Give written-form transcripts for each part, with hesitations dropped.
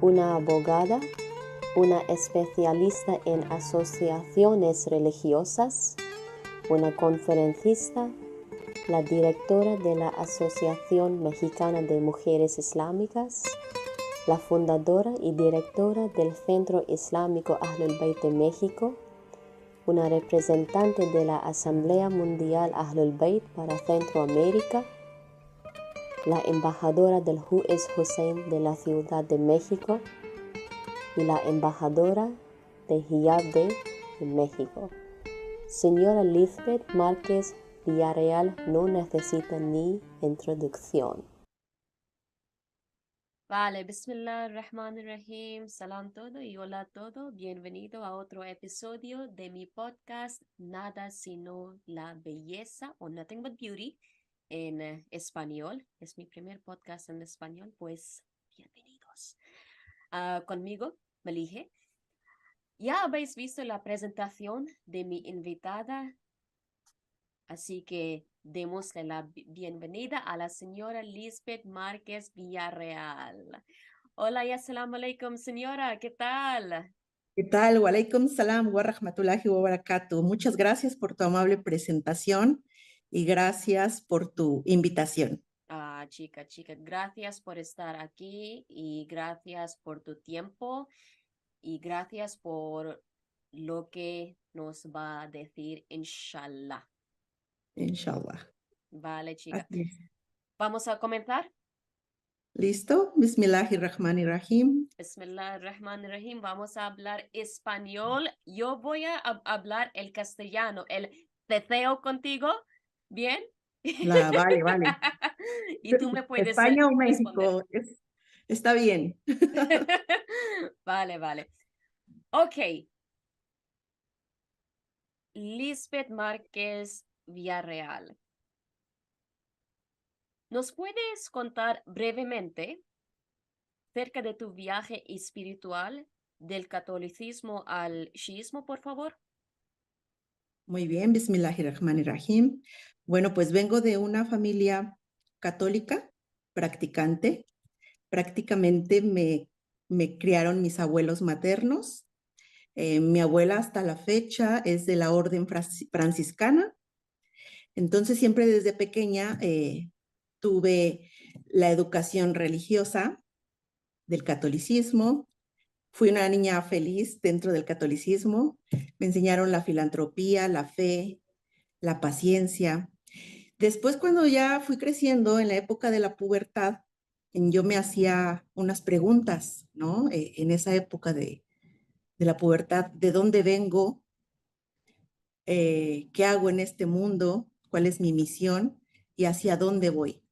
una abogada, una especialista en asociaciones religiosas, una conferencista, la directora de la Asociación Mexicana de Mujeres Islámicas, la fundadora y directora del Centro Islámico Ahlul Bayt de México, una representante de la Asamblea Mundial Ahlul Bayt para Centroamérica, la embajadora del Juez Hussein de la Ciudad de México y la embajadora de Hiyab de México. Señora Lisbeth Márquez Villarreal no necesita ni introducción. Vale, Bismillahirrahmanirrahim, salam todo y hola todo, bienvenido a otro episodio de mi podcast Nada sino la belleza o Nothing but Beauty en español. Es mi primer podcast en español, pues bienvenidos. Conmigo, Malige. Ya habéis visto la presentación de mi invitada, así que démosle la bienvenida a la señora Lisbeth Márquez Villarreal. Hola y assalamu alaikum, señora, ¿qué tal? ¿Qué tal? Walaikum salam wa rahmatullahi wa barakatuh. Muchas gracias por tu amable presentación y gracias por tu invitación. Chica, gracias por estar aquí y gracias por tu tiempo y gracias por lo que nos va a decir, inshallah. Inshallah. Vale, chica. Así es. ¿Vamos a comenzar? ¿Listo? Bismillahirrahmanirrahim. Bismillahirrahmanirrahim. Vamos a hablar español. Yo voy a hablar el castellano, el teteo contigo. ¿Bien? Vale, vale. Y tú me puedes España o responder. México, está bien. Vale. Ok. Lisbeth Márquez Villarreal. ¿Nos puedes contar brevemente acerca de tu viaje espiritual del catolicismo al shiismo, por favor? Muy bien, Bismillahirrahmanirrahim. Bueno, pues vengo de una familia católica, practicante. Prácticamente me criaron mis abuelos maternos. Mi abuela hasta la fecha es de la orden franciscana. Entonces siempre desde pequeña tuve la educación religiosa del catolicismo. Fui una niña feliz dentro del catolicismo. Me enseñaron la filantropía, la fe, la paciencia. Después, cuando ya fui creciendo en la época de la pubertad, yo me hacía unas preguntas, ¿no? En esa época de la pubertad, ¿de dónde vengo? ¿Qué hago en este mundo? ¿Cuál es mi misión? ¿Y hacia dónde voy?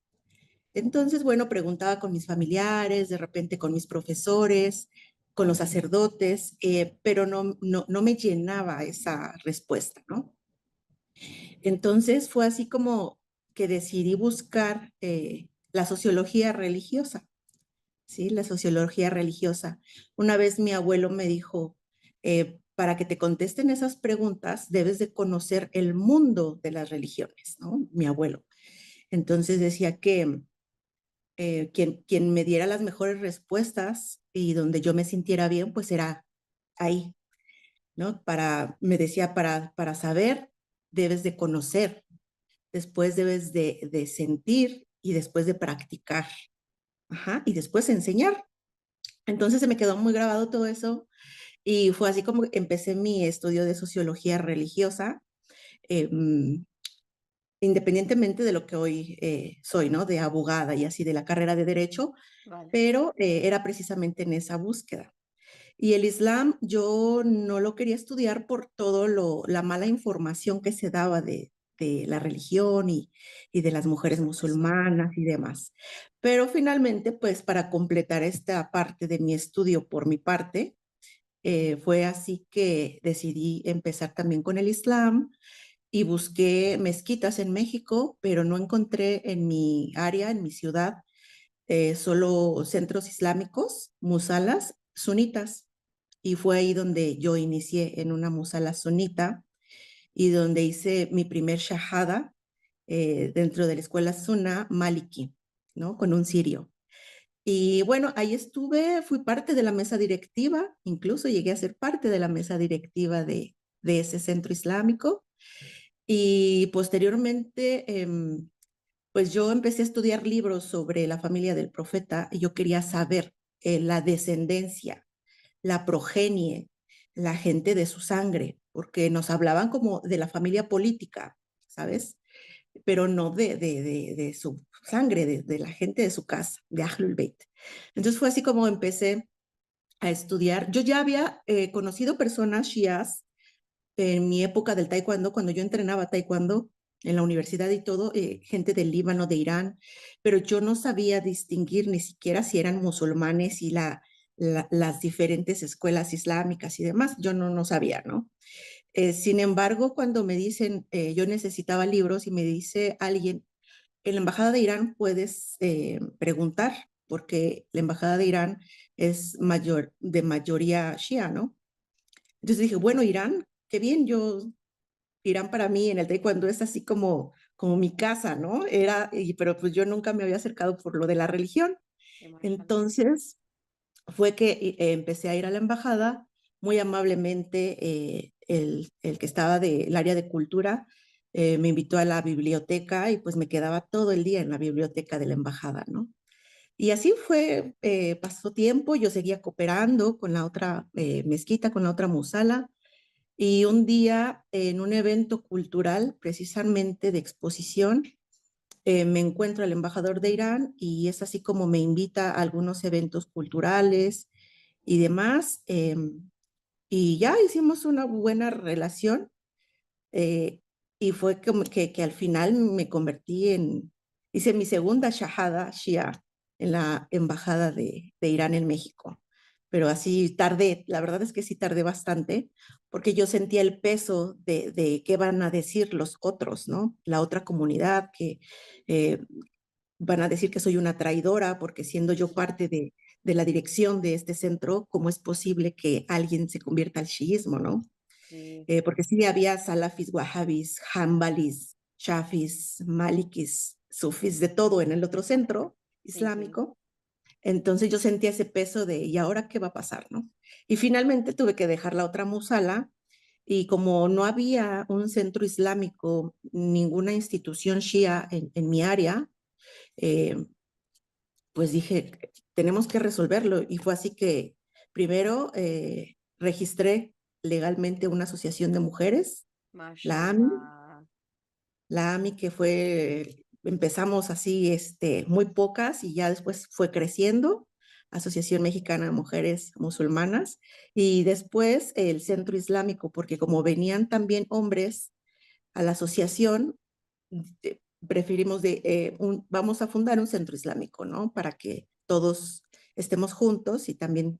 Entonces, bueno, preguntaba con mis familiares, de repente con mis profesores, con los sacerdotes, pero no me llenaba esa respuesta, ¿no? Entonces fue así como que decidí buscar la sociología religiosa, ¿sí? La sociología religiosa. Una vez mi abuelo me dijo, para que te contesten esas preguntas, debes de conocer el mundo de las religiones, ¿no? Mi abuelo. Entonces decía que quien me diera las mejores respuestas y donde yo me sintiera bien, pues era ahí, ¿no? Me decía, para saber, debes de conocer, después debes de sentir y después de practicar, ajá, y después enseñar. Entonces se me quedó muy grabado todo eso y fue así como empecé mi estudio de sociología religiosa, eh, independientemente de lo que hoy soy, ¿no? De abogada y así de la carrera de derecho, Vale. pero era precisamente en esa búsqueda. Y el Islam yo no lo quería estudiar por todo la mala información que se daba de la religión y de las mujeres musulmanas y demás. Pero finalmente, pues para completar esta parte de mi estudio por mi parte, fue así que decidí empezar también con el Islam y busqué mezquitas en México, pero no encontré en mi área, en mi ciudad, solo centros islámicos, musalas, sunitas. Y fue ahí donde yo inicié en una musala sunita y donde hice mi primer shahada dentro de la escuela Sunna Maliki, ¿no? Con un sirio. Y bueno, ahí estuve, fui parte de la mesa directiva, incluso llegué a ser parte de la mesa directiva de ese centro islámico. Y posteriormente, pues yo empecé a estudiar libros sobre la familia del profeta y yo quería saber la descendencia, la progenie, la gente de su sangre, porque nos hablaban como de la familia política, ¿sabes? Pero no de su sangre, de la gente de su casa, de Ahlul Bayt. Entonces fue así como empecé a estudiar. Yo ya había conocido personas shias en mi época del taekwondo, cuando yo entrenaba taekwondo en la universidad y todo, gente del Líbano, de Irán, pero yo no sabía distinguir ni siquiera si eran musulmanes y las diferentes escuelas islámicas y demás. Yo no sabía, ¿no? Sin embargo, cuando me dicen, yo necesitaba libros y me dice alguien, en la Embajada de Irán puedes preguntar, porque la Embajada de Irán es de mayoría shia, ¿no? Entonces dije, bueno, Irán, qué bien, Irán para mí en el taekwondo es así como mi casa, ¿no? Pero pues yo nunca me había acercado por lo de la religión. Sí, mashallah. Entonces fue que empecé a ir a la embajada, muy amablemente el que estaba del área de cultura me invitó a la biblioteca y pues me quedaba todo el día en la biblioteca de la embajada, ¿no? Y así fue, pasó tiempo, yo seguía cooperando con la otra mezquita, con la otra musala, y un día en un evento cultural, precisamente de exposición, me encuentro al embajador de Irán y es así como me invita a algunos eventos culturales y demás. Y ya hicimos una buena relación eh, y fue como que al final me convertí hice mi segunda shahada shia en la embajada de Irán en México. Pero así tardé, la verdad es que sí tardé bastante, porque yo sentía el peso de qué van a decir los otros, ¿no? La otra comunidad, que eh, van a decir que soy una traidora, porque siendo yo parte de la dirección de este centro, ¿cómo es posible que alguien se convierta al chiismo, ¿no? Sí, Porque sí había salafis, wahhabis, hanbalis, shafis, malikis, sufis, de todo en el otro centro sí, sí. islámico. Entonces yo sentía ese peso de, ¿y ahora qué va a pasar, no? Y finalmente tuve que dejar la otra musala y como no había un centro islámico, ninguna institución shia en mi área, eh, pues dije, tenemos que resolverlo. Y fue así que primero registré legalmente una asociación de mujeres, la AMI, Mashallah. la AMI que empezamos así, muy pocas y ya después fue creciendo, Asociación Mexicana de Mujeres Musulmanas, y después el Centro Islámico, porque como venían también hombres a la asociación, preferimos vamos a fundar un centro islámico, ¿no? Para que todos estemos juntos y también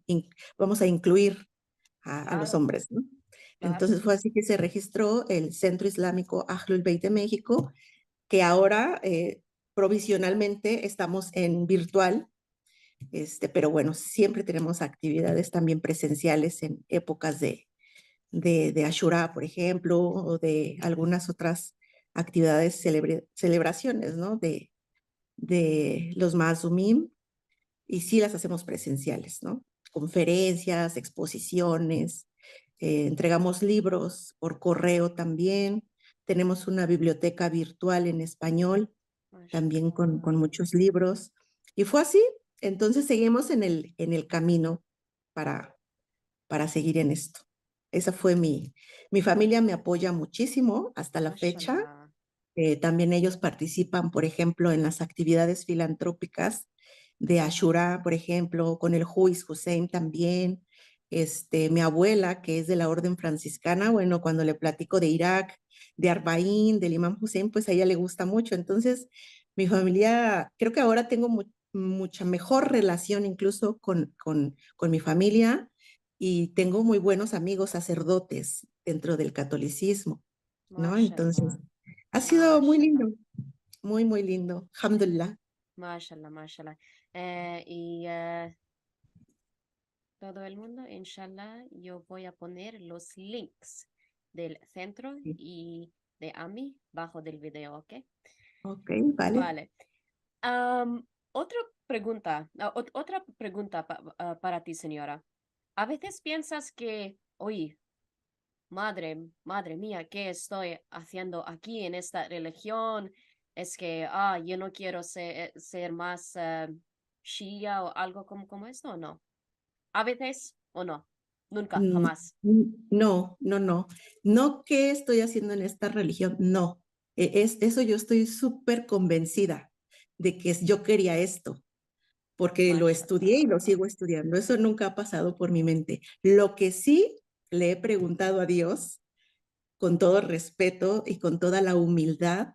vamos a incluir a los Claro, hombres, ¿no? claro. Entonces fue así que se registró el Centro Islámico Ahlul Bayt de México, que ahora provisionalmente estamos en virtual, pero bueno, siempre tenemos actividades también presenciales en épocas de Ashura, por ejemplo, o de algunas otras actividades, celebraciones, ¿no? De los Mazumim, y sí las hacemos presenciales, ¿no? Conferencias, exposiciones, entregamos libros por correo también, tenemos una biblioteca virtual en español, también con Mashallah. muchos libros, y fue así, entonces seguimos en el camino para, para seguir en esto. Esa fue mi familia me apoya muchísimo hasta la fecha. Mashallah. También ellos participan, por ejemplo, en las actividades filantrópicas de Ashura, por ejemplo, con el Huis Hussein también. Mi abuela, que es de la orden franciscana, bueno, cuando le platico de Irak, de Arbaín, del Imam Hussein, pues a ella le gusta mucho. Entonces, mi familia, creo que ahora tengo mucha mejor relación incluso con mi familia y tengo muy buenos amigos sacerdotes dentro del catolicismo, ¿no? Entonces, Mashallah. ha sido muy Mashallah. lindo, muy, muy lindo. Alhamdulillah. Mashallah, mashallah. Y todo el mundo, inshallah, yo voy a poner los links del centro Sí. y de AMI bajo del video, ¿ok? Ok, vale. Vale. Am, Otra pregunta, otra pregunta para ti, señora. A veces piensas que, oye, madre mía, ¿qué estoy haciendo aquí en esta religión? Es que, yo no quiero ser más Shia o algo como esto, ¿o no? A veces o no, nunca, Mm, jamás. No, no, no. No, ¿qué estoy haciendo en esta religión? No. Es eso, yo estoy súper convencida de que yo quería esto, porque lo estudié y lo Mashallah. sigo estudiando. Eso nunca ha pasado por mi mente. Lo que sí le he preguntado a Dios, con todo respeto y con toda la humildad,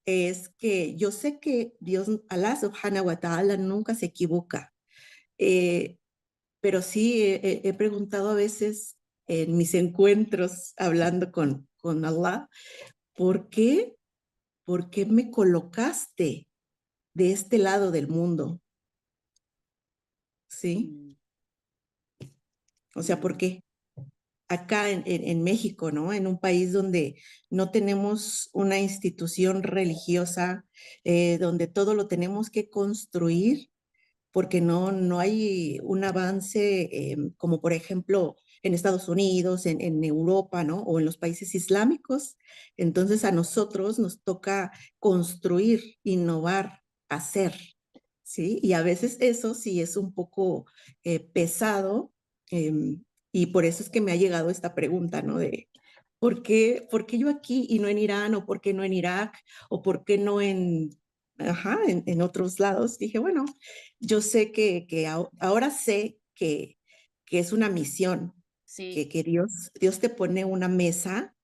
es que yo sé que Dios, Allah subhanahu wa ta'ala, nunca se equivoca. Eh, pero sí he preguntado a veces en mis encuentros hablando con Allah, ¿por qué? ¿Por qué me colocaste de este lado del mundo? ¿Sí? Mm, O sea, ¿por mm, qué? Acá en México, ¿no? En un país donde no tenemos una institución religiosa, donde todo lo tenemos que construir porque no hay un avance como por ejemplo en Estados Unidos, en Europa, ¿no? O en los países islámicos. Entonces a nosotros nos toca construir, innovar, hacer, ¿sí? Y a veces eso sí es un poco pesado y por eso es que me ha llegado esta pregunta, ¿no? De por qué yo aquí y no en Irán o por qué no en Irak o por qué no en otros lados? Dije, bueno, yo sé ahora sé que es una misión, sí, que Dios te pone una mesa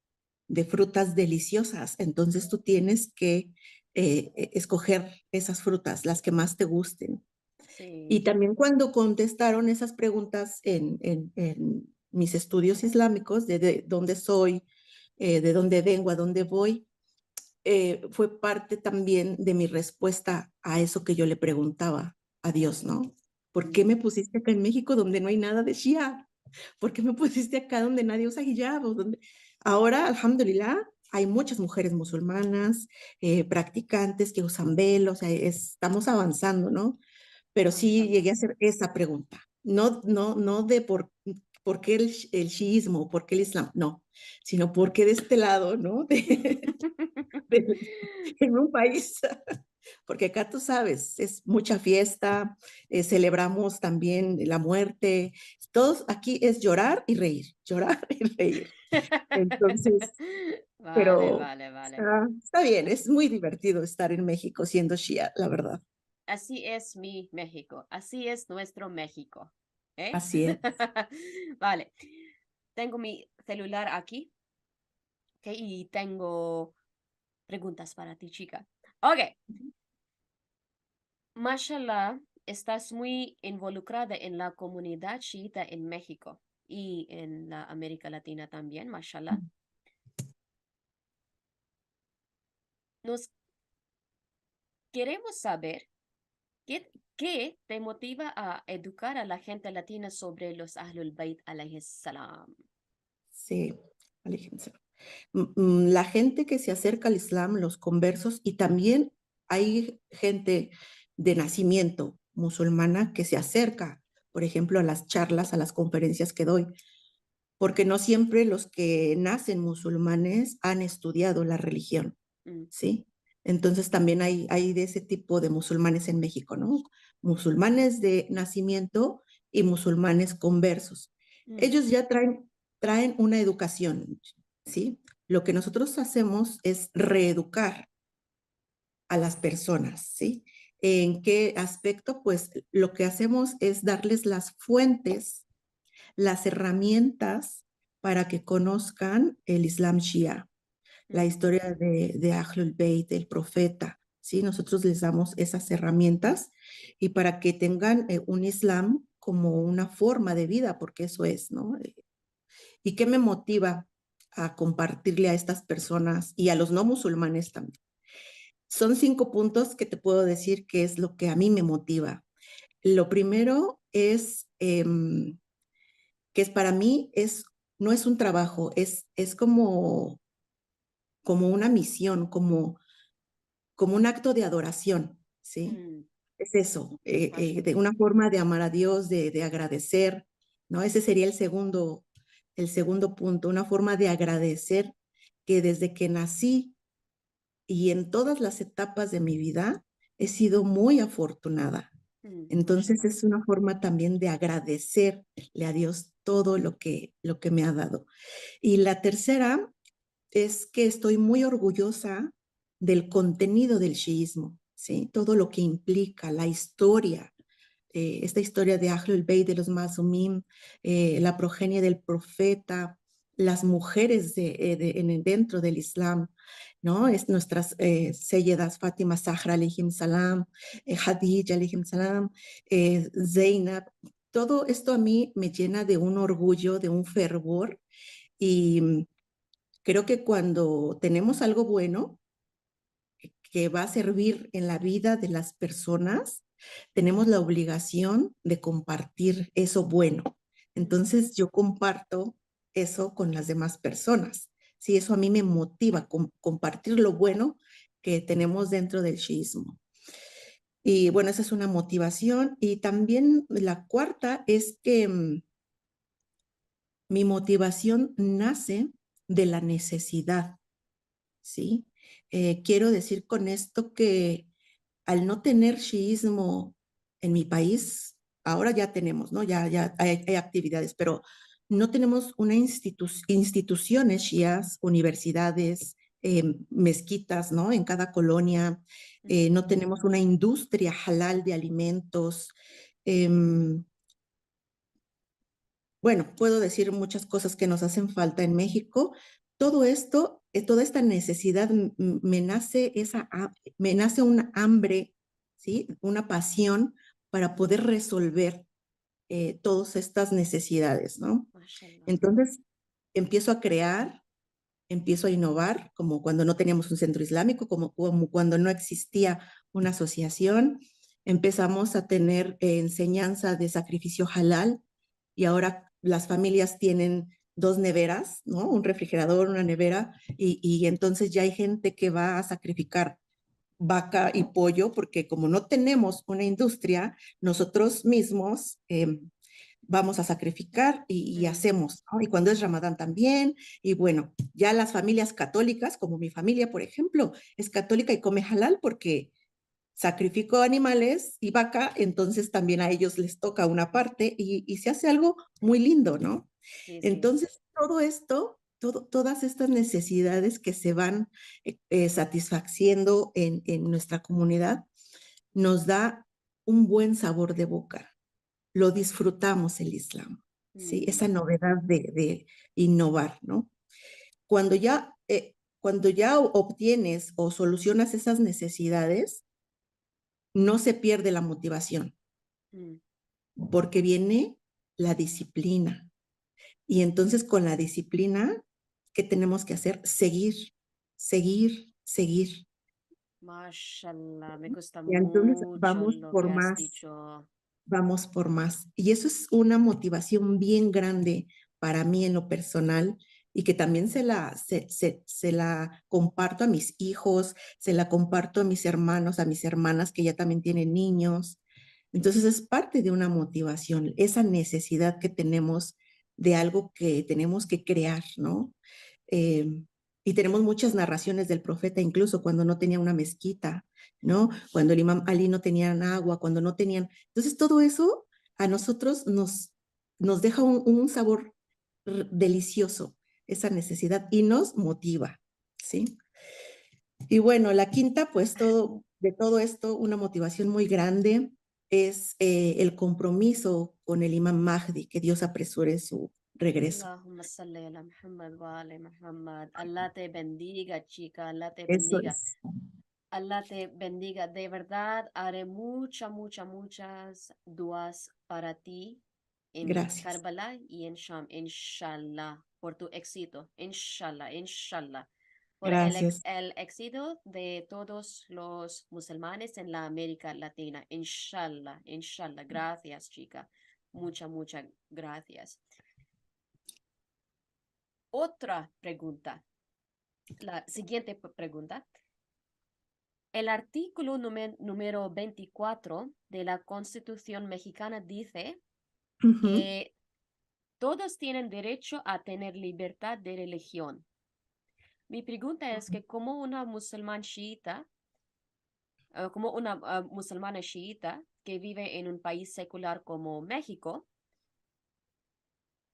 de frutas deliciosas, entonces tú tienes que escoger esas frutas, las que más te gusten. Y sí. también cuando contestaron esas preguntas en mis estudios islámicos, de dónde soy, de dónde vengo, a dónde voy, fue parte también de mi respuesta a eso que yo le preguntaba a Dios, ¿no? ¿Por qué Mm, me pusiste acá en México donde no hay nada de Shia? ¿Por qué me pusiste acá donde nadie usa hijab? Ahora, alhamdulillah, hay muchas mujeres musulmanas, practicantes que usan velo, o sea, estamos avanzando, ¿no? Pero sí mashallah. llegué a hacer esa pregunta. No de por qué el shiismo, por qué el islam, no, sino por qué de este lado, ¿no? De- en un país, porque acá tú sabes, es mucha fiesta, celebramos también la muerte, todos aquí es llorar y reír. Entonces, Vale, pero vale, vale. está bien, es muy divertido estar en México siendo Shia, la verdad. Así es mi México, así es nuestro México. ¿Eh? Así es. Vale, tengo mi celular aquí, ¿ok? Y tengo preguntas para ti, chica. Ok, mashallah, estás muy involucrada en la comunidad chiita en México y en la América Latina también, mashallah. Nos queremos saber qué te motiva a educar a la gente latina sobre los Ahlul Bayt alayhis salam. Sí, aléjense. La gente que se acerca al Islam, los conversos, y también hay gente de nacimiento musulmana que se acerca, por ejemplo, a las charlas, a las conferencias que doy, porque no siempre los que nacen musulmanes han estudiado la religión, Mm, ¿sí? Entonces también hay de ese tipo de musulmanes en México, ¿no? Musulmanes de nacimiento y musulmanes conversos. mm, Ellos ya traen una educación, ¿sí? Lo que nosotros hacemos es reeducar a las personas, ¿sí? ¿En qué aspecto? Pues lo que hacemos es darles las fuentes, las herramientas para que conozcan el Islam Shia, la mm, historia de Ahlul Bayt, del profeta, ¿sí? Nosotros les damos esas herramientas y para que tengan un Islam como una forma de vida, porque eso es, ¿no? ¿Y qué me motiva a compartirle a estas personas y a los no musulmanes también? Son 5 puntos que te puedo decir que es lo que a mí me motiva. Lo primero es que es para mí no es un trabajo, es como una misión, como un acto de adoración, ¿sí? mm. es eso, de Mashallah. una forma de amar a Dios, de agradecer, ¿no? Ese sería el segundo punto, una forma de agradecer que desde que nací y en todas las etapas de mi vida he sido muy afortunada. Entonces Mashallah. es una forma también de agradecerle a Dios todo lo que me ha dado. Y la tercera es que estoy muy orgullosa del contenido del shiismo, ¿sí? Todo lo que implica, la historia, esta historia de Ahlul Bayt, de los Masumim, la progenie del profeta, las mujeres dentro del Islam, ¿no? Es nuestras Sayyidas Fátima Zahra, alayhim salam, Hadija, alayhim salam, Zainab. Todo esto a mí me llena de un orgullo, de un fervor y creo que cuando tenemos algo bueno que va a servir en la vida de las personas, tenemos la obligación de compartir eso bueno. Entonces yo comparto eso con las demás personas. Sí, eso a mí me motiva, compartir lo bueno que tenemos dentro del shiismo. Y bueno, esa es una motivación. Y también la cuarta es que mi motivación nace de la necesidad, ¿sí? Quiero decir con esto que al no tener shiismo en mi país, ahora ya tenemos, ¿no? Ya hay actividades, pero no tenemos una instituciones shias, universidades, mezquitas, ¿no? En cada colonia, no tenemos una industria halal de alimentos. em, bueno, puedo decir muchas cosas que nos hacen falta en México. Todo esto, toda esta necesidad, me nace una hambre, ¿sí? Una pasión para poder resolver todas estas necesidades, ¿no? Mashallah. Entonces, empiezo a crear, empiezo a innovar, como cuando no teníamos un centro islámico, como cuando no existía una asociación. Empezamos a tener enseñanza de sacrificio halal y ahora las familias tienen dos neveras, ¿no? Un refrigerador, una nevera, y entonces ya hay gente que va a sacrificar vaca y pollo, porque como no tenemos una industria, nosotros mismos vamos a sacrificar y hacemos, ¿no? Y cuando es Ramadán también, y bueno, ya las familias católicas, como mi familia, por ejemplo, es católica y come halal porque sacrificó animales y vaca, entonces también a ellos les toca una parte y se hace algo muy lindo, ¿no? Sí, sí. Entonces, todo esto, todas estas necesidades que se van satisfaciendo en nuestra comunidad, nos da un buen sabor de boca. Lo disfrutamos el Islam, ¿sí? Esa novedad de innovar, ¿no? Cuando ya, cuando ya obtienes o solucionas esas necesidades, no se pierde la motivación, Mm. porque viene la disciplina. Y entonces con la disciplina, ¿qué tenemos que hacer? Seguir, seguir, seguir. Mashallah, me gusta Y entonces mucho lo que has dicho. vamos por más. Y eso es una motivación bien grande para mí en lo personal y que también se la comparto a mis hijos, se la comparto a mis hermanos, a mis hermanas que ya también tienen niños. Entonces es parte de una motivación, esa necesidad que tenemos de algo que tenemos que crear, ¿no? Eh, y tenemos muchas narraciones del profeta, incluso cuando no tenía una mezquita, ¿no? Cuando el imam Ali no tenían agua, cuando no tenían... Entonces todo eso a nosotros nos deja un sabor delicioso, esa necesidad, y nos motiva, ¿sí? Y bueno, la quinta, pues de todo esto, una motivación muy grande es el compromiso con el imam Mahdi, que Dios apresure su regreso. Allahumma salli ala Muhammad wa ali Muhammad. Allah te bendiga, chica. Allah te Eso bendiga. es. Allah te bendiga. De verdad, haré muchas duas para ti en Gracias. Karbala y en Sham, inshallah, por tu éxito, inshallah, por Gracias. el éxito de todos los musulmanes en la América Latina, inshallah. Gracias, chica. Muchas gracias. Otra pregunta, la siguiente pregunta. El artículo número 24 de la Constitución mexicana dice Ujú. que todos tienen derecho a tener libertad de religión. Mi pregunta es que como una musulmán chiita, como una musulmana chiita que vive en un país secular como México,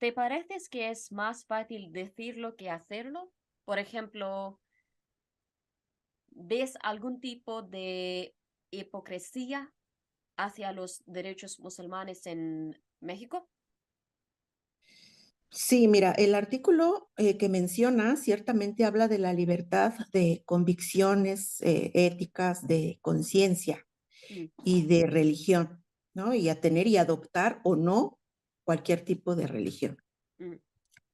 ¿te parece que es más fácil decirlo que hacerlo? Por ejemplo, ¿ves algún tipo de hipocresía hacia los derechos musulmanes en México? Sí, mira, el artículo que menciona ciertamente habla de la libertad de convicciones éticas, de conciencia Mm, y de religión, ¿no? Y a tener y adoptar o no cualquier tipo de religión. mm,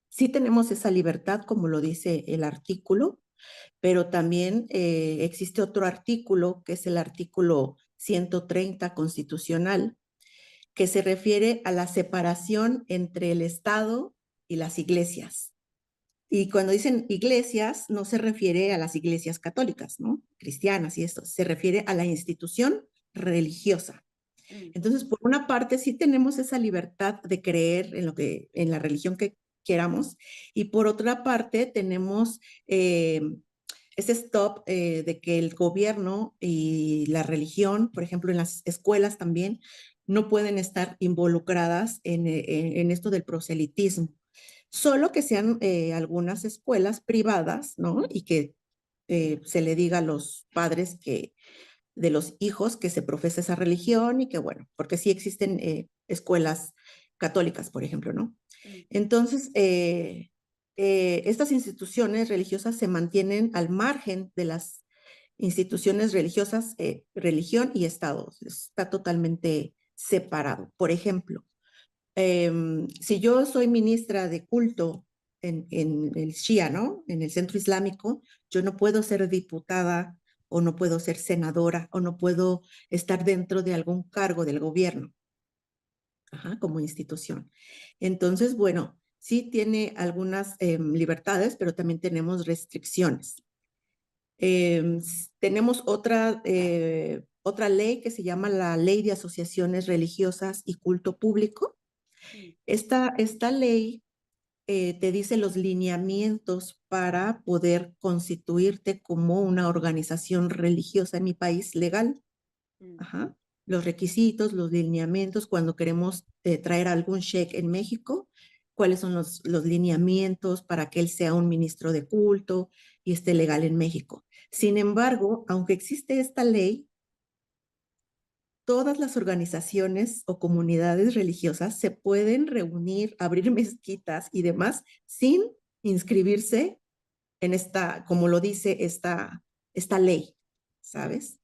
Sí tenemos esa libertad, como lo dice el artículo, pero también existe otro artículo, que es el artículo 130 constitucional, que se refiere a la separación entre el Estado y las iglesias. Y cuando dicen iglesias, no se refiere a las iglesias católicas, ¿no? Cristianas y esto, se refiere a la institución religiosa. mm, Entonces, por una parte, sí tenemos esa libertad de creer en lo que, en la religión que queramos, y por otra parte, tenemos ese stop de que el gobierno y la religión, por ejemplo, en las escuelas también, no pueden estar involucradas en esto del proselitismo. Solo que sean algunas escuelas privadas, ¿no? Y que se le diga a los padres que de los hijos que se profesa esa religión y que bueno, porque sí existen escuelas católicas, por ejemplo, ¿no? mm, Entonces, estas instituciones religiosas se mantienen al margen de las instituciones religiosas, religión y Estado. Está totalmente separado. Por ejemplo, si yo soy ministra de culto en el Shia, ¿no? En el centro islámico, yo no puedo ser diputada o no puedo ser senadora o no puedo estar dentro de algún cargo del gobierno, ajá, como institución. Entonces, bueno, sí tiene algunas libertades, pero también tenemos restricciones. Tenemos otra ley que se llama la Ley de Asociaciones Religiosas y Culto Público. mm, Esta ley te dice los lineamientos para poder constituirte como una organización religiosa en mi país legal. mm, Ajá. Los requisitos, los lineamientos, cuando queremos traer algún sheikh en México, cuáles son los lineamientos para que él sea un ministro de culto y esté legal en México. Sin mm, embargo, aunque existe esta ley, todas las organizaciones o comunidades religiosas se pueden reunir, abrir mezquitas y demás sin inscribirse en esta, como lo dice esta ley, mm, ¿sabes?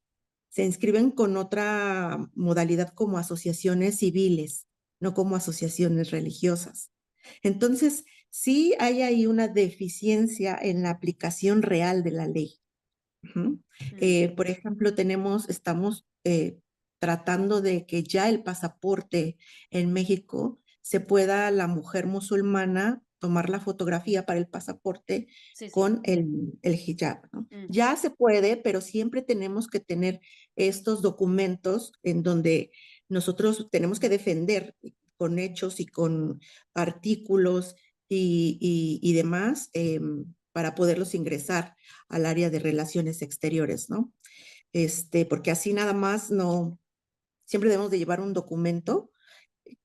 Se inscriben con otra modalidad como asociaciones civiles, no como asociaciones religiosas. Entonces, sí hay ahí una deficiencia en la aplicación real de la ley. Ujú. mm, Por ejemplo, estamos tratando de que ya el pasaporte en México se pueda la mujer musulmana tomar la fotografía para el pasaporte sí, sí. con el hijab, ¿no? Mm, Ya se puede, pero siempre tenemos que tener estos documentos en donde nosotros tenemos que defender con hechos y con artículos y demás para poderlos ingresar al área de relaciones exteriores, ¿no? Porque así nada más no, siempre debemos de llevar un documento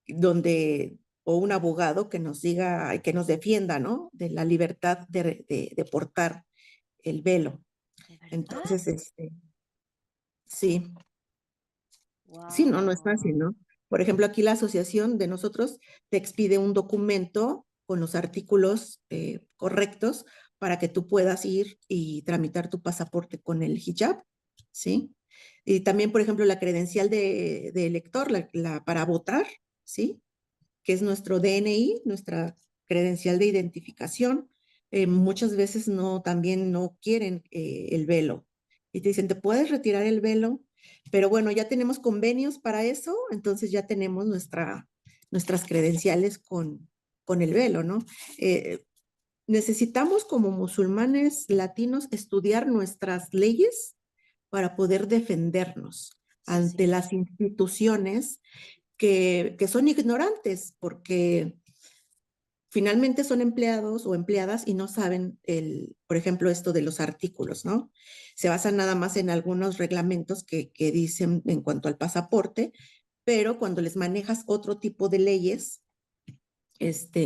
donde, o un abogado que nos diga, que nos defienda, ¿no? De la libertad de portar el velo. ¿de verdad? Entonces, sí, sí, no, no es fácil, Wow. ¿no? Por ejemplo, aquí la asociación de nosotros te expide un documento con los artículos correctos para que tú puedas ir y tramitar tu pasaporte con el hijab, ¿sí? Y también, por ejemplo, la credencial de elector, para votar, ¿sí? Que es nuestro DNI, nuestra credencial de identificación. Muchas veces no, también no quieren el velo. Y te dicen, ¿te puedes retirar el velo? Pero bueno, ya tenemos convenios para eso, entonces ya tenemos nuestras credenciales con el velo, ¿no? Eh, Necesitamos como musulmanes latinos estudiar nuestras leyes para poder defendernos Sí, ante sí. las instituciones que son ignorantes, porque finalmente son empleados o empleadas y no saben, por ejemplo, esto de los artículos, ¿no? Se basan nada más en algunos reglamentos que dicen en cuanto al pasaporte, pero cuando les manejas otro tipo de leyes,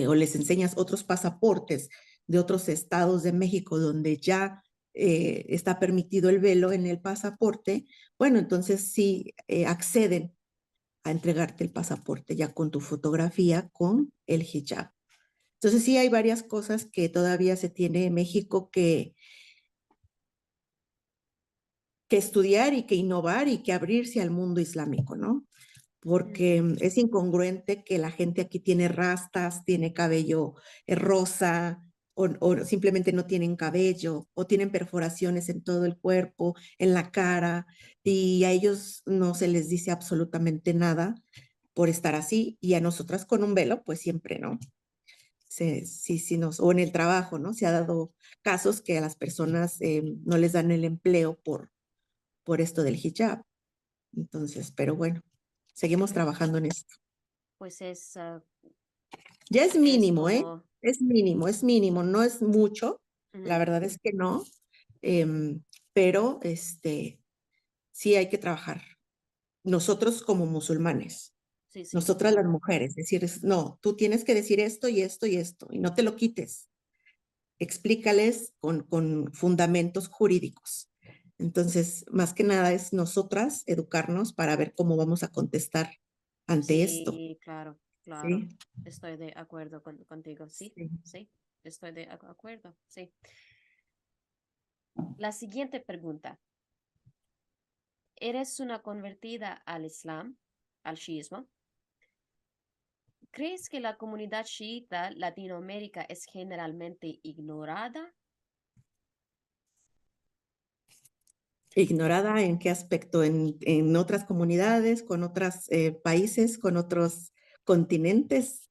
o les enseñas otros pasaportes de otros estados de México donde ya está permitido el velo en el pasaporte, bueno, entonces sí acceden a entregarte el pasaporte ya con tu fotografía, con el hijab. Entonces sí hay varias cosas que todavía se tiene en México que estudiar y que innovar y que abrirse al mundo islámico, ¿no? Porque es incongruente que la gente aquí tiene rastas, tiene cabello rosa, o simplemente no tienen cabello, o tienen perforaciones en todo el cuerpo, en la cara, y a ellos no se les dice absolutamente nada por estar así, y a nosotras con un velo, pues siempre, ¿no? Sí, sí o en el trabajo, ¿no? Se ha dado casos que a las personas no les dan el empleo por esto del hijab. Entonces, pero bueno, seguimos trabajando en esto. Pues Ya es es mínimo, ¿eh? como, Es mínimo, no es mucho, la ujú, verdad es que no, pero sí hay que trabajar. Nosotros como musulmanes, sí, sí, nosotras las mujeres, decir, no, tú tienes que decir esto y esto y esto, y no te lo quites. Explícales con fundamentos jurídicos. Entonces, más que nada es nosotras educarnos para ver cómo vamos a contestar ante esto. sí, claro, claro. Sí, Estoy de acuerdo contigo, sí, sí. sí, estoy de acuerdo, sí. La siguiente pregunta. ¿Eres una convertida al Islam, al shiismo? ¿Crees que la comunidad chiita Latinoamérica es generalmente ignorada? ¿Ignorada en qué aspecto? ¿En otras comunidades, con otros países, con otros continentes?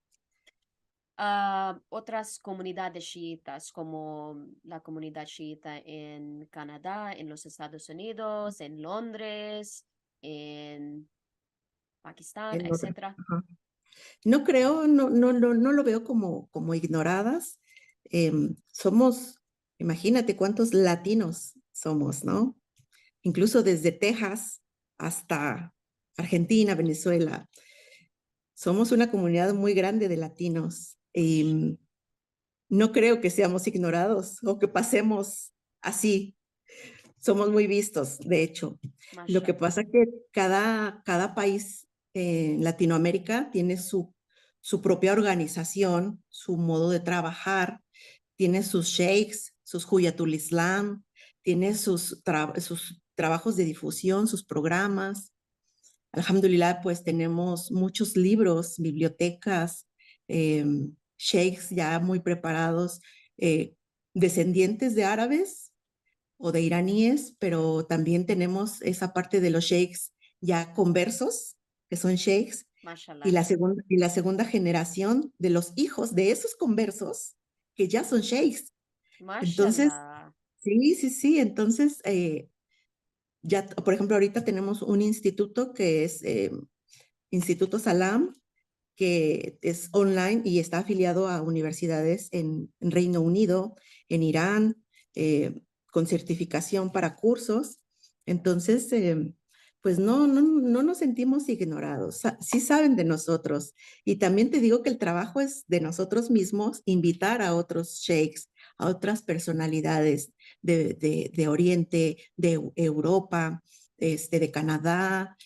Otras comunidades chiitas, como la comunidad chiita en Canadá, en los Estados Unidos, en Londres, en Pakistán, En otras. etcétera. Ajá. No creo, no lo veo como ignoradas. Somos, imagínate cuántos latinos somos, ¿no? Incluso desde Texas hasta Argentina, Venezuela. Somos una comunidad muy grande de latinos y no creo que seamos ignorados o que pasemos así. Somos muy vistos, de hecho. Lo que Mashallah. pasa es que cada país en Latinoamérica tiene su propia organización, su modo de trabajar, tiene sus sheikhs, sus Huyatul Islam, tiene sus trabajos de difusión, sus programas. Alhamdulillah, pues tenemos muchos libros, bibliotecas, eh, sheikhs ya muy preparados, eh, descendientes de árabes o de iraníes, pero también tenemos esa parte de los sheikhs ya conversos, que son sheikhs, y Mashallah. la segunda generación de los hijos de esos conversos, que ya son sheikhs. Entonces, Mashallah. sí, sí, sí, entonces, ya, por ejemplo, ahorita tenemos un instituto que es Instituto Salam, que es online y está afiliado a universidades en Reino Unido, en Irán, con certificación para cursos. Entonces, pues no nos sentimos ignorados. Sí saben de nosotros. Y también te digo que el trabajo es de nosotros mismos, invitar a otros sheikhs, a otras personalidades de Oriente, de Europa, de Canadá,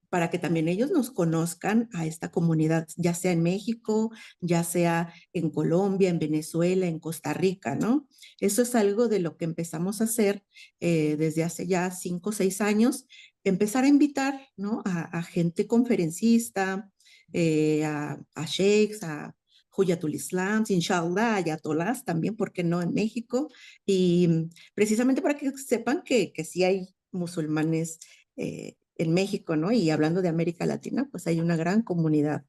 para que también ellos nos conozcan a esta comunidad, ya sea en México, ya sea en Colombia, en Venezuela, en Costa Rica, ¿no? Eso es algo de lo que empezamos a hacer desde hace ya 5 o 6 años, empezar a invitar, ¿no? A gente conferencista, a sheikhs, a Huyatul Islam, inshallah, ayatolás también, ¿por qué no en México? Y precisamente para que sepan que sí hay musulmanes en México, ¿no? Y hablando de América Latina, pues hay una gran comunidad.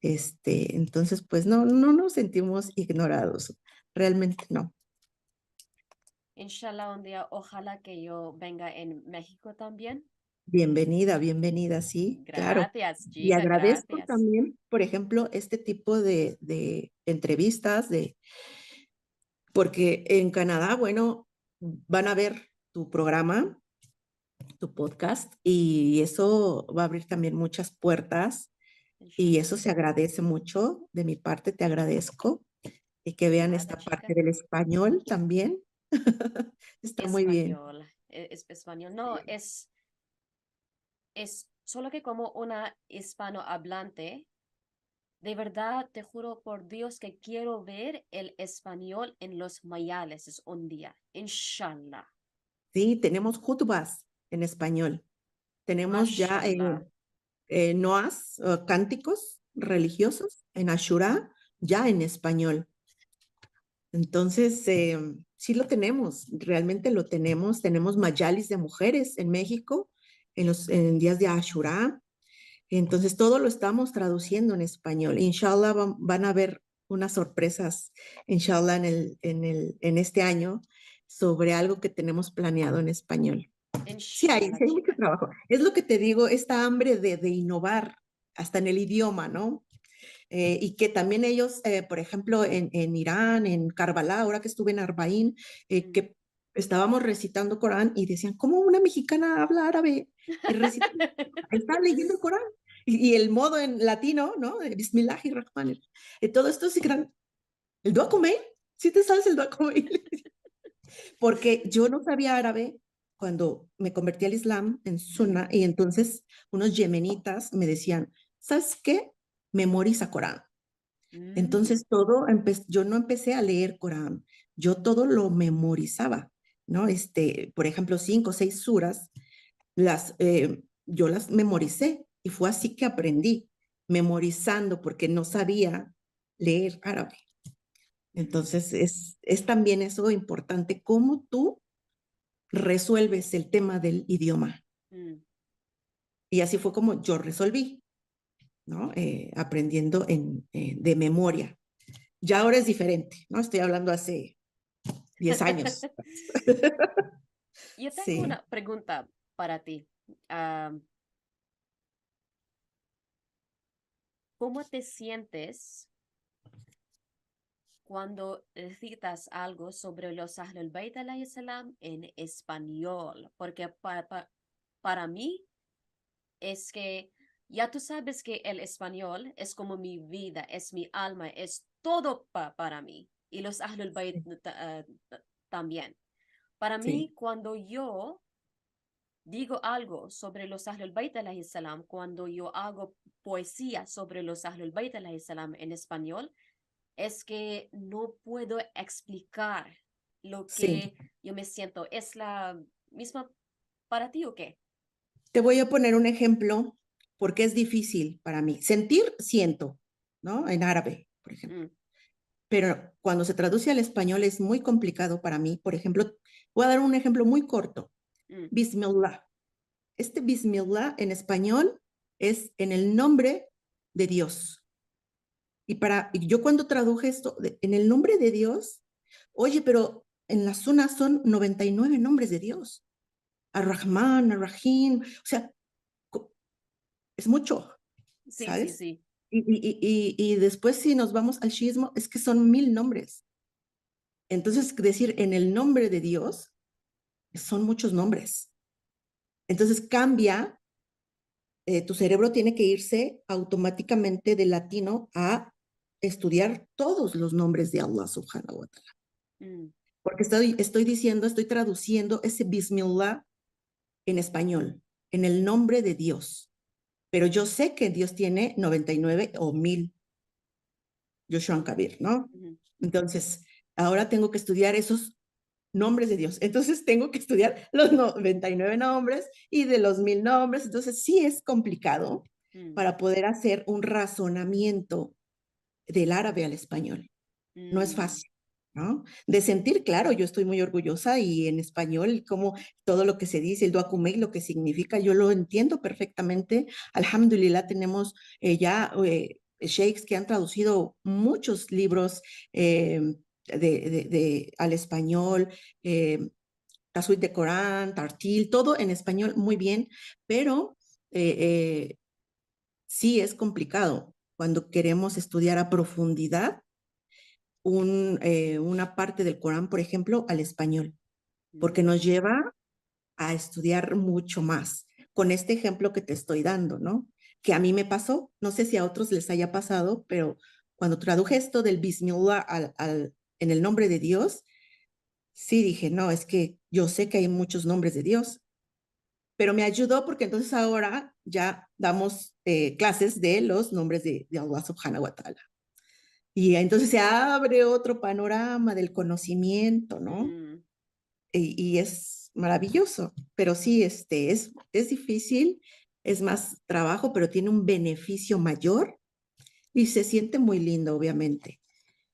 Entonces, pues no nos sentimos ignorados, realmente no. Inshallah, un día, ojalá que yo venga en México también. Bienvenida, bienvenida, sí, claro. Gracias, Y chica, agradezco gracias. también, por ejemplo, este tipo de entrevistas, porque en Canadá, bueno, van a ver tu programa, tu podcast, y eso va a abrir también muchas puertas, y Inshallah. eso se agradece mucho. De mi parte, te agradezco, y que vean Nada, esta chica. parte del español también. Está muy bien. Español, español. No, es solo que como una hispanohablante, de verdad te juro por Dios que quiero ver el español en los mayales es un día. Inshallah. Sí, tenemos jutbas en español. Tenemos ya Mashallah. noas, cánticos religiosos en Ashura, ya en español. Entonces, sí lo tenemos, realmente lo tenemos. Tenemos mayalis de mujeres en México en días de Ashura. Entonces, todo lo estamos traduciendo en español. Inshallah van a haber unas sorpresas, inshallah, en este año sobre algo que tenemos planeado en español. Inshallah, Sí hay mucho chica. trabajo. Es lo que te digo, esta hambre de innovar hasta en el idioma, ¿no? Y que también ellos, por ejemplo, en Irán, en Karbala, ahora que estuve en Arbaín, Mm. que estábamos recitando Corán y decían, ¿cómo una mexicana habla árabe? Y recita, está leyendo el Corán. Y el modo en latino, ¿no? Bismillahirrahmanirrahim. Todo esto es gran. ¿El Dua Kumeil? ¿Sí te sabes el Dua Kumeil? Porque yo no sabía árabe cuando me convertí al Islam en Sunna y entonces unos yemenitas me decían, ¿sabes qué? Memoriza Corán. Mm. Entonces yo no empecé a leer Corán, yo todo lo memorizaba, ¿no? Por ejemplo, 5 o 6 suras, yo las memoricé y fue así que aprendí, memorizando porque no sabía leer árabe. Mm. Entonces es también eso importante, cómo tú resuelves el tema del idioma. Mm. Y así fue como yo resolví, ¿no? Aprendiendo de memoria. Ya ahora es diferente, ¿no? Estoy hablando hace 10 años. Yo tengo Sí, una pregunta para ti. Ah, ¿Cómo te sientes cuando recitas algo sobre los Ahlul Bayt alayhi salam en español? Porque para mí es que ya tú sabes que el español es como mi vida, es mi alma, es todo para mí. Y los Ahlul Bayt también. Para sí, mí, cuando yo digo algo sobre los Ahlul Bayt alayhi salam, cuando yo hago poesía sobre los Ahlul Bayt alayhi salam en español, es que no puedo explicar lo sí. que yo me siento. ¿Es la misma para ti o qué? Te voy a poner un ejemplo porque es difícil para mí. Sentir, siento, ¿no? En árabe, por ejemplo. Mm. Pero cuando se traduce al español es muy complicado para mí. Por ejemplo, voy a dar un ejemplo muy corto. Mm. Bismillah. Este Bismillah en español es en el nombre de Dios. Y yo cuando traduje esto, en el nombre de Dios, oye, pero en la zona son 99 nombres de Dios. Ar-Rahman, Ar-Rahim, o sea, es mucho, Sí, sí, ¿sabes? sí. Y después si nos vamos al shiismo, es que son 1000 nombres. Entonces, decir en el nombre de Dios, son muchos nombres. Entonces cambia, tu cerebro tiene que irse automáticamente de latino a estudiar todos los nombres de Allah subhanahu wa ta'ala. Mm. Porque estoy traduciendo ese Bismillah en español, en el nombre de Dios. Pero yo sé que Dios tiene 99 o 1000 Joshua Kabir, ¿no? Ujú. Entonces, ahora tengo que estudiar esos nombres de Dios. Entonces, tengo que estudiar los 99 nombres y de los 1000 nombres. Entonces, sí es complicado Mm. para poder hacer un razonamiento del árabe al español. No es Mm. fácil, ¿no? De sentir, claro, yo estoy muy orgullosa y en español, como todo lo que se dice, el Duakumei, lo que significa, yo lo entiendo perfectamente. Alhamdulillah, tenemos ya sheikhs que han traducido muchos libros al español, Tasuit de Corán, Tartil, todo en español muy bien, pero sí es complicado cuando queremos estudiar a profundidad una parte del Corán, por ejemplo, al español, porque nos lleva a estudiar mucho más. Con este ejemplo que te estoy dando, ¿no? Que a mí me pasó, no sé si a otros les haya pasado, pero cuando traduje esto del Bismillah en el nombre de Dios, sí dije, no, es que yo sé que hay muchos nombres de Dios, pero me ayudó porque entonces ahora ya damos clases de los nombres de Allah subhanahu wa ta'ala. Y entonces se abre otro panorama del conocimiento, ¿no? Y es maravilloso, pero sí, es difícil, es más trabajo, pero tiene un beneficio mayor y se siente muy lindo, obviamente.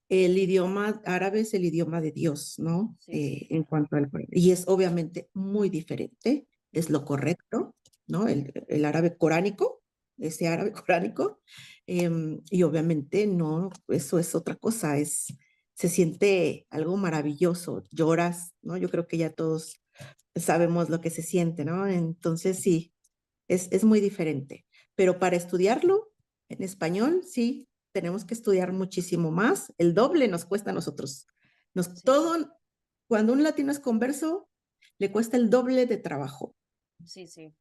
El idioma árabe es el idioma de Dios, ¿no? Sí, sí, En claro. cuanto al... Y es obviamente muy diferente, es lo correcto, ¿no? El árabe coránico, ese árabe coránico, y obviamente no, eso es otra cosa, se siente algo maravilloso, lloras, ¿no? Yo creo que ya todos sabemos lo que se siente, ¿no? Entonces sí, es muy diferente. Pero para estudiarlo en español, sí, tenemos que estudiar muchísimo más. El doble nos cuesta a nosotros. Sí, Todo, cuando un latino es converso, le cuesta el doble de trabajo, sí, sí.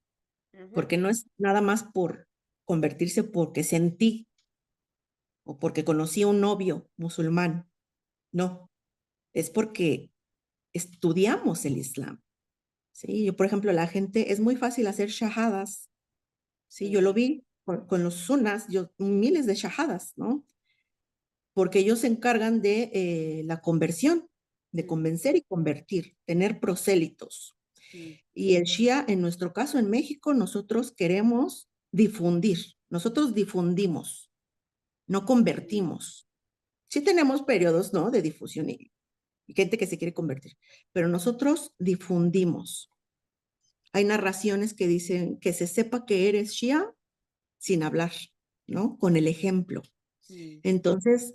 Ujú. porque no es nada más por convertirse porque sentí o porque conocí a un novio musulmán. No, es porque estudiamos el Islam. Sí, yo, por ejemplo, la gente, es muy fácil hacer shahadas. Sí, yo lo Sí. vi con los sunas, miles de shahadas, ¿no? Porque ellos se encargan de la conversión, de Mm, convencer y convertir, tener prosélitos. mm, Y el Shia, en nuestro caso en México, nosotros queremos difundir, nosotros difundimos, no mm, convertimos. Sí tenemos periodos, ¿no? De difusión y gente que se quiere convertir, pero nosotros difundimos. Hay narraciones que dicen que se sepa que eres Shia sin hablar, ¿no? Con el ejemplo. mm, Entonces,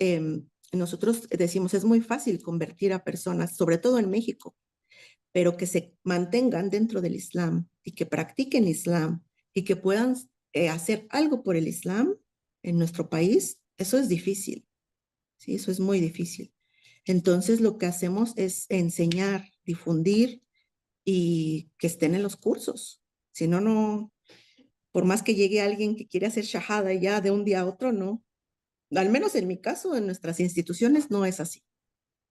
nosotros decimos, es muy fácil convertir a personas, sobre todo en México, pero que se mantengan dentro del Islam y que practiquen Islam y que puedan hacer algo por el Islam en nuestro país, eso es difícil, ¿sí? Eso es muy difícil. Entonces, lo que hacemos es enseñar, difundir y que estén en los cursos. Si no, no, por más que llegue alguien que quiere hacer shahada ya de un día a otro, no. Al menos en mi caso, en nuestras instituciones no es así.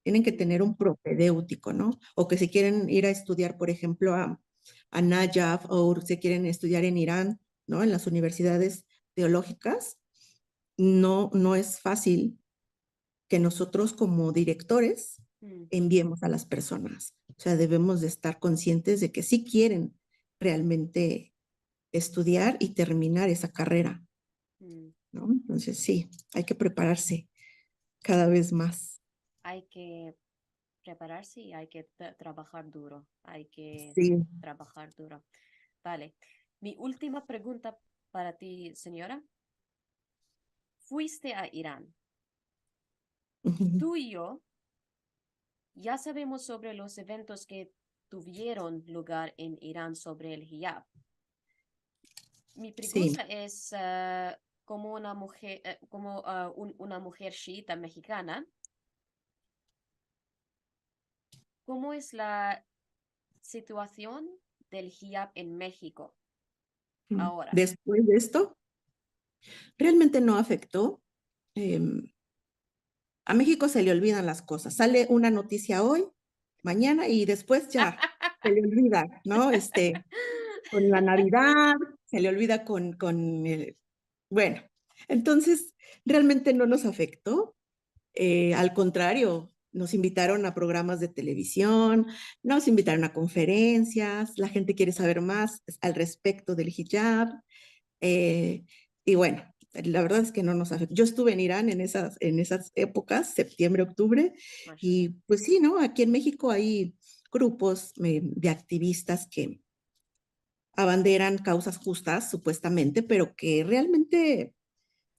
Tienen que mm, tener un propedéutico, ¿no? O que si quieren ir a estudiar, por ejemplo, a Najaf o se quieren estudiar en Irán, ¿no? En las universidades teológicas, no es fácil que nosotros como directores mm, enviemos a las personas. O sea, debemos de estar conscientes de que sí quieren realmente estudiar y terminar esa carrera, mm. ¿no? Entonces sí, hay que prepararse cada vez más. Hay que prepararse y hay que trabajar duro. Hay que Sí. trabajar duro. Vale. Mi última pregunta para ti, señora. Fuiste a Irán. Ujú. Tú y yo ya sabemos sobre los eventos que tuvieron lugar en Irán sobre el hijab. Mi Sí. pregunta es, como una mujer, una mujer chiita mexicana, ¿cómo es la situación del hijab en México ahora? Después de esto, realmente no afectó. Eh, a México se le olvidan las cosas. Sale una noticia hoy, mañana y después ya se le olvida, ¿no? Con la Navidad, se le olvida bueno, entonces realmente no nos afectó. Al contrario, nos invitaron a programas de televisión, nos invitaron a conferencias, la gente quiere saber más al respecto del hijab. eh, y bueno, la verdad es que no nos afectó. Yo estuve en Irán en esas épocas, septiembre, octubre, Mashallah. y pues sí, ¿no? Aquí en México hay grupos de activistas que abanderan causas justas, supuestamente, pero que realmente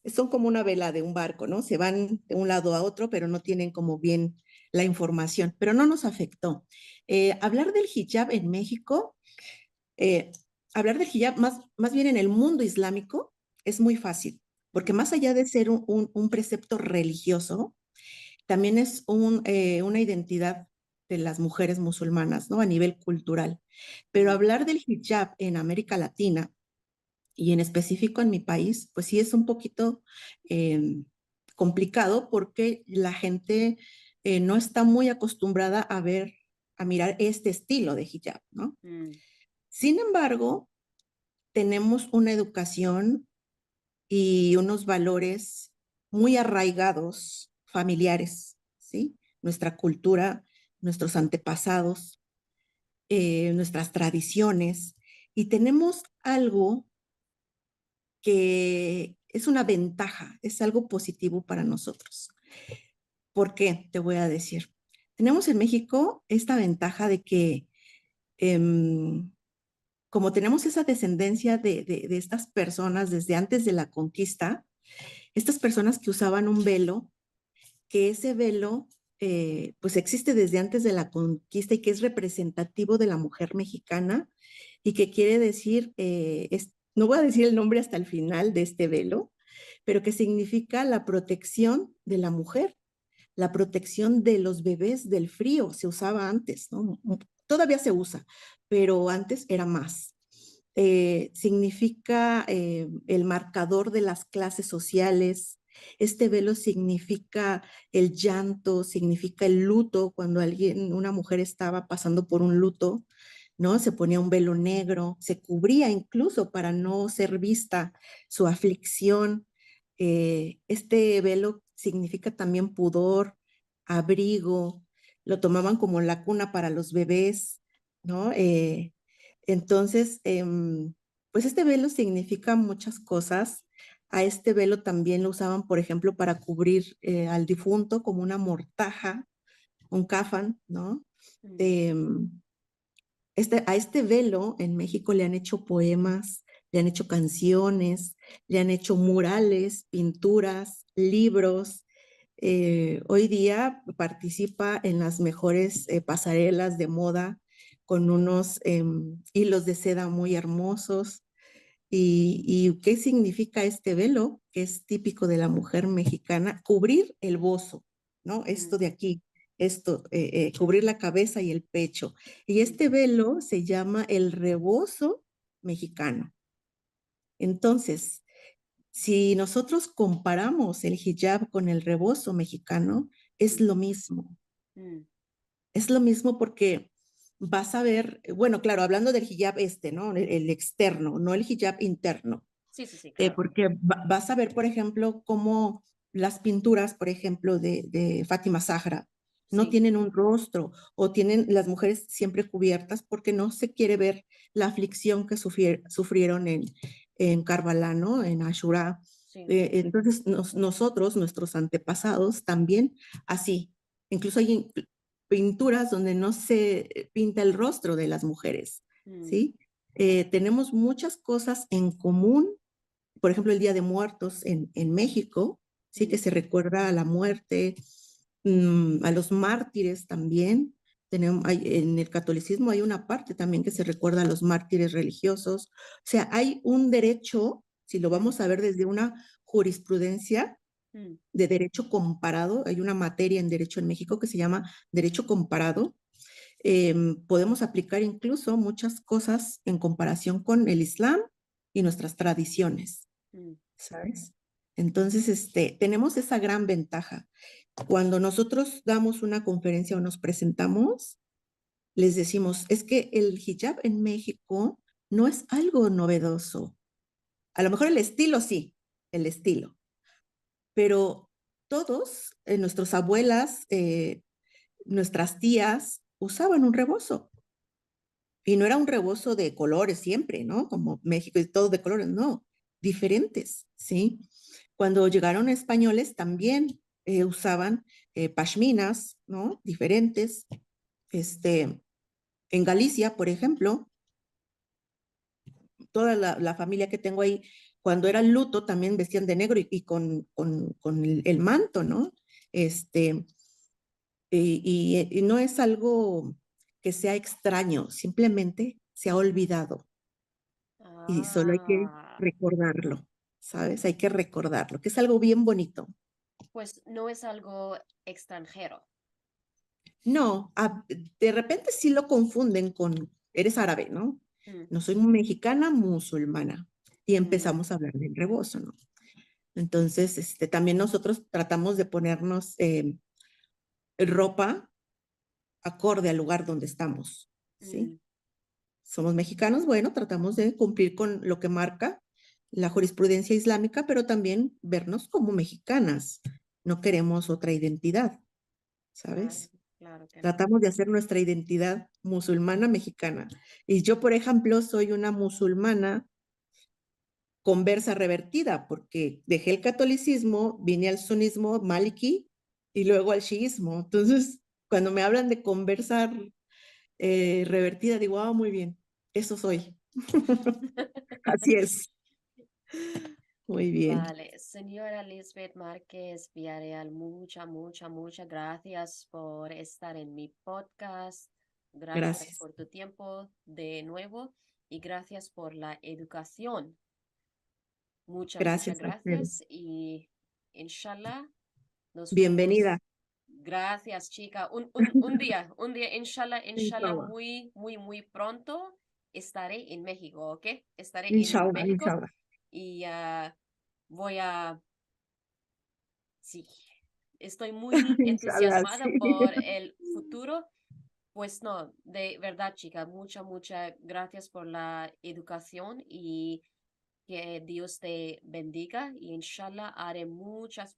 son como una vela de un barco, ¿no? Se van de un lado a otro, pero no tienen como bien la información, pero no nos afectó. Hablar del hijab en México, eh, hablar del hijab más bien en el mundo islámico es muy fácil, porque más allá de ser un precepto religioso, también es una identidad de las mujeres musulmanas, ¿no? A nivel cultural. Pero hablar del hijab en América Latina y en específico en mi país, pues sí es un poquito eh, complicado porque la gente no está muy acostumbrada a mirar este estilo de hijab, ¿no? Mm, Sin embargo, tenemos una educación y unos valores muy arraigados, familiares, ¿sí? Nuestra cultura, nuestros antepasados, nuestras tradiciones, y tenemos algo que es una ventaja, es algo positivo para nosotros. ¿Por qué? Te voy a decir. Tenemos en México esta ventaja de que, em, como tenemos esa descendencia de estas personas desde antes de la conquista, estas personas que usaban un velo, que ese velo pues existe desde antes de la conquista y que es representativo de la mujer mexicana y que quiere decir, no voy a decir el nombre hasta el final de este velo, pero que significa la protección de la mujer, la protección de los bebés del frío, se usaba antes, ¿no? Todavía se usa, pero antes era más. Significa el marcador de las clases sociales. Este velo significa el llanto, significa el luto, cuando una mujer estaba pasando por un luto, ¿no? Se ponía un velo negro, se cubría incluso para no ser vista su aflicción. Este velo significa también pudor, abrigo, lo tomaban como la cuna para los bebés, ¿no? Entonces, pues este velo significa muchas cosas. A este velo también lo usaban, por ejemplo, para cubrir al difunto como una mortaja, un cafán, ¿no? mm, Em, a este velo en México le han hecho poemas, le han hecho canciones, le han hecho murales, pinturas, libros. Hoy día participa en las mejores pasarelas de moda con unos hilos de seda muy hermosos. ¿Y qué significa este velo? Que es típico de la mujer mexicana, cubrir el bozo, ¿no? Esto mm, de aquí, cubrir la cabeza y el pecho. Y mm, este velo se llama el rebozo mexicano. Entonces, si nosotros comparamos el hijab con el rebozo mexicano, es mm, lo mismo. mm. Es lo mismo porque vas a ver, bueno, claro, hablando del hijab ¿no? El externo, no el hijab interno. Sí, sí, sí, claro. Porque vas a ver, por ejemplo, cómo las pinturas, por ejemplo, de Fátima Zahra, no Sí. tienen un rostro o tienen las mujeres siempre cubiertas porque no se quiere ver la aflicción que sufrieron en Karbala, ¿no? En Ashura. Sí. Entonces, nosotros, nuestros antepasados, también así. Incluso hay pinturas donde no se pinta el rostro de las mujeres, Mm, ¿sí? Tenemos muchas cosas en común, por ejemplo, el Día de Muertos en México, sí que mm, se recuerda a la muerte, a los mártires también. En el catolicismo hay una parte también que se recuerda a los mártires religiosos. O sea, hay un derecho, si lo mm, vamos a ver desde una jurisprudencia mm, de derecho comparado, hay una materia en derecho en México que se llama derecho comparado. Podemos aplicar incluso muchas cosas en comparación con el Islam y nuestras tradiciones. mm, ¿Sabes? Entonces, tenemos esa gran ventaja. Cuando nosotros damos una conferencia o nos presentamos, les decimos, es que el hijab en México no es algo novedoso. A lo mejor el estilo sí, el estilo, pero todos, nuestras abuelas, nuestras tías, usaban un rebozo. Y no era un rebozo de colores siempre, ¿no? Como México y todo de colores, no, diferentes, ¿sí? Cuando llegaron españoles también usaban pashminas, ¿no? Diferentes. En Galicia, por ejemplo, toda la familia que tengo ahí, cuando era el luto también vestían de negro y con el manto, ¿no? Este, y no es algo que sea extraño, simplemente se ha olvidado y solo hay que Ah, recordarlo, ¿sabes? Hay que recordarlo, que es algo bien bonito. pues no es algo extranjero. No, de repente sí lo confunden con, eres árabe, ¿no? Mm, No soy mexicana, musulmana. Y mm, empezamos a hablar del rebozo, ¿no? Entonces, también nosotros tratamos de ponernos ropa acorde al lugar donde estamos, ¿sí? mm. Somos mexicanos, bueno, tratamos de cumplir con lo que marca la jurisprudencia islámica, pero también vernos como mexicanas. No queremos otra identidad, Claro, ¿sabes? claro que no. Tratamos de hacer nuestra identidad musulmana mexicana. Y yo, por ejemplo, soy una musulmana conversa revertida, porque dejé el catolicismo, vine al sunismo maliki y luego al chiismo. Entonces, cuando me hablan de conversa revertida, digo, ah, muy bien, eso soy. Así es. Muy bien. Vale, señora Lisbeth Márquez Villarreal, muchas gracias por estar en mi podcast. Gracias Gracias. por tu tiempo de nuevo y gracias por la educación. Muchas Gracias a ustedes. gracias y inshallah nos Bienvenida. vemos. Gracias, chica. Un día, inshallah, Inshallah. muy pronto estaré en México, ¿ok? Estaré en Inshallah, México inshallah. y voy a, sí, estoy muy Inshallah, entusiasmada sí. por el futuro. Pues no, de verdad, chica, muchas gracias por la educación y que Dios te bendiga y inshallah haré muchas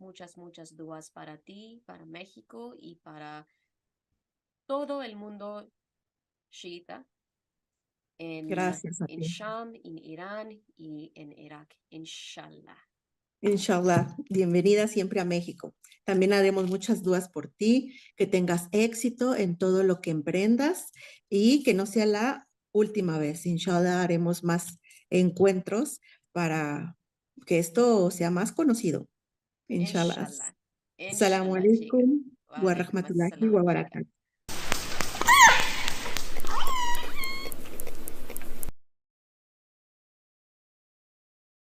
duas para ti, para México y para todo el mundo chiita Gracias a en ti. Sham, en Irán y en Irak. Inshallah. Inshallah, bienvenida siempre a México. También haremos muchas dudas por ti, que tengas éxito en todo lo que emprendas y que no sea la última vez. Inshallah, haremos más encuentros para que esto sea más conocido. Inshallah. Inshallah. Assalamu Inshallah, chica. alaikum Wa wa alaikum rahmatullahi assalam, wa chica. barakatuh.